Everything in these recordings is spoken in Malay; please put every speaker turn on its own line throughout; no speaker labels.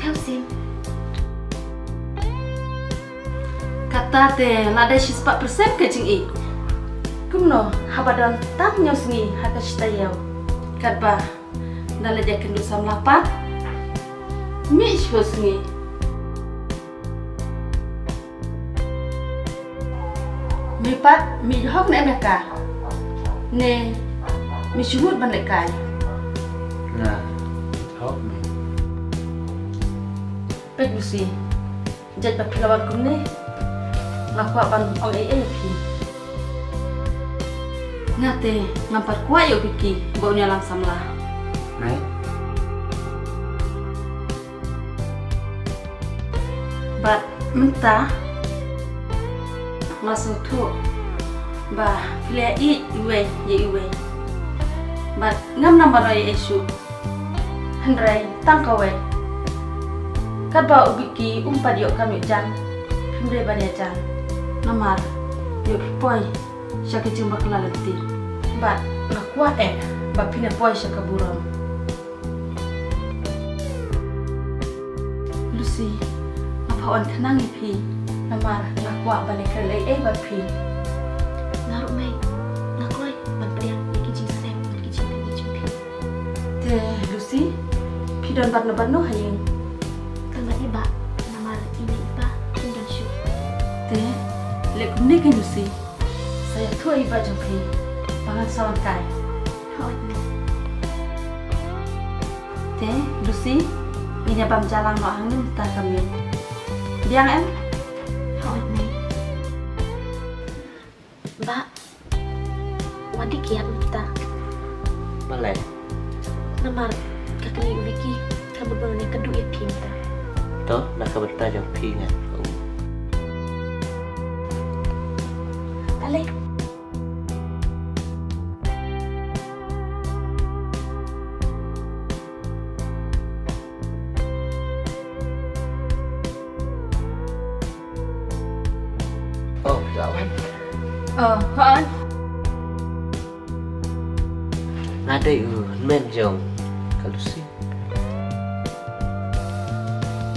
Elsie.
Kata te lada 4% ke jing i. Kumno habadan tak nyos ni haka citayau. Katba dala jaken du sam lapat. Mi shos ni. Mi pat mi hok ne meka. Ne mi shumut ban lekai.
Nah, hok mi.
Pek busi. Jaj ba pilawan kumne. Ngakwa ban ong pi. Ngate ngampar kuat yo biki baunya langsam lah.
Nai.
Bat mentah masuk tu bah pilih iwe ye iwe. Bat ngam nama roy esu hendrai tangkawe. Kat bau biki umpat yo kami jam pimre banya jam namar yo poi syaka jumpa kelalati. Bat nak kuat bat pina poi syaka buram. Lucy apa on kenang ipi namar nak kuat balik kelai bat pi.
Naruh mai. Nakoi ban priang ikijing sem ikijing pi.
Te Lucy pi don bat no hayeng.
Tengah iba namar ini iba dan syu.
Te lek ni kan Lucy. Saya tua iba jompi pangan sawan kai.
Hoi mai.
Te Lucy ini bam jalan no angin tak kami. Biang em.
Hoi mai. Ba. Wadi kiat kita.
Malay.
Namar kakak Vicky kamu bangunnya kedua ya pinta.
Toh nak kebetul jauh pingan.
Ale.
Oh, kawan.
Hon.
Nada men jong kalau sih.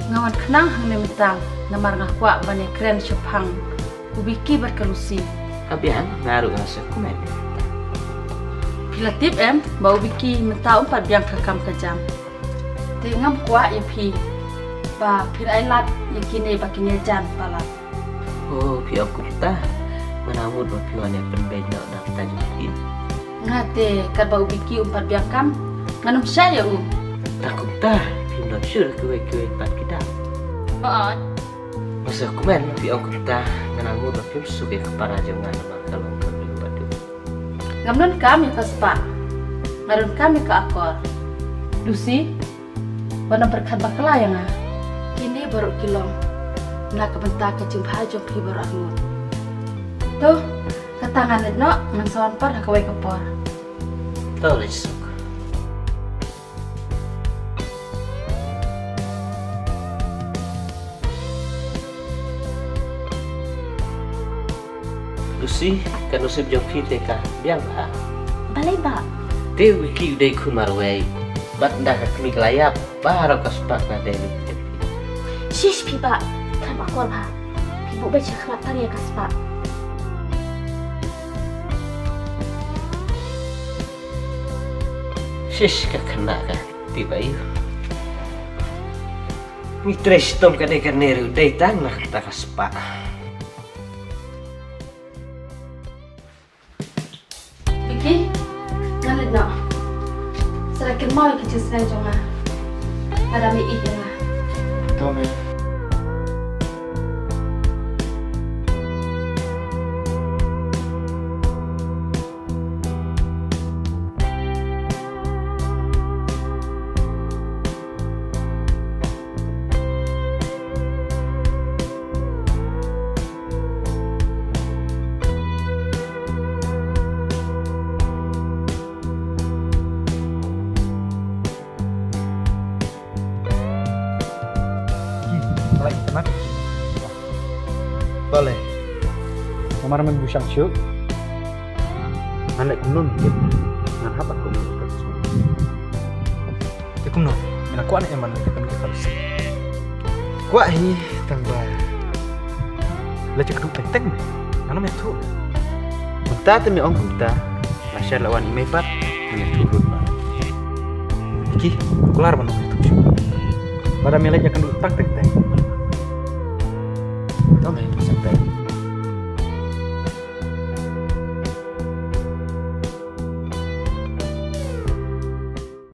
Ngawan kenang hang ne mentang namar ngakwa bane keren syuphang ubiki berkelusi.
Kabihan ngaruh rasa kumen.
Pilatip em bau biki mentau 4 biang kakam kejam. Te ngam kwa ya pi. Ba pirai lat yakine bakinya jan palat.
Oh, piok kita menamud berpiwan yang berbeda dan kita jumpa.
Ngate kat bau biki 4 biang kam nganum saya
Takut dah, pindah syur kue pat kita.
Hon.
Masa kumen piok kita menamud berpiwan suka kepala jangan kalau kami batu.
Ngamnon kami ke spa. Ngarun kami ke akor. Lucy, wana berkat bakla yang kini baru kilong. Nak kebentak kejumpa jumpi baru angut. Tuh, ketangan no ngan sawan par hakawai kepor.
Tahu lesok. Lucy, kan usip jumpi teka biang ha.
Balai ba.
Te wiki udah kun marway. Bat dah kami kelayap baru kaspak na deli.
Shish pi ba. Kan akor ba. Ibu baca kenapa ya kaspa.
Shish ka kena ka tiba iyo. Mitres tom ka de karneru day tang na kita kaspa.
Vicky, ngalit no. Serakin mau kecil senang jonga. Ada mi ikan.
Tome.
Boleh. Nomor membusang syuk. Anak kunun gitu. Ngan apa kunun? Ikum no. Mina kuan yang mana kita kan kita Wah hi tambah. Lah cek teng. Ano metu. Unta temi ong kuta. Masya lawan imepat menyetulun ba. Iki kelar ban metu. Pada milih akan tak teng. Tahu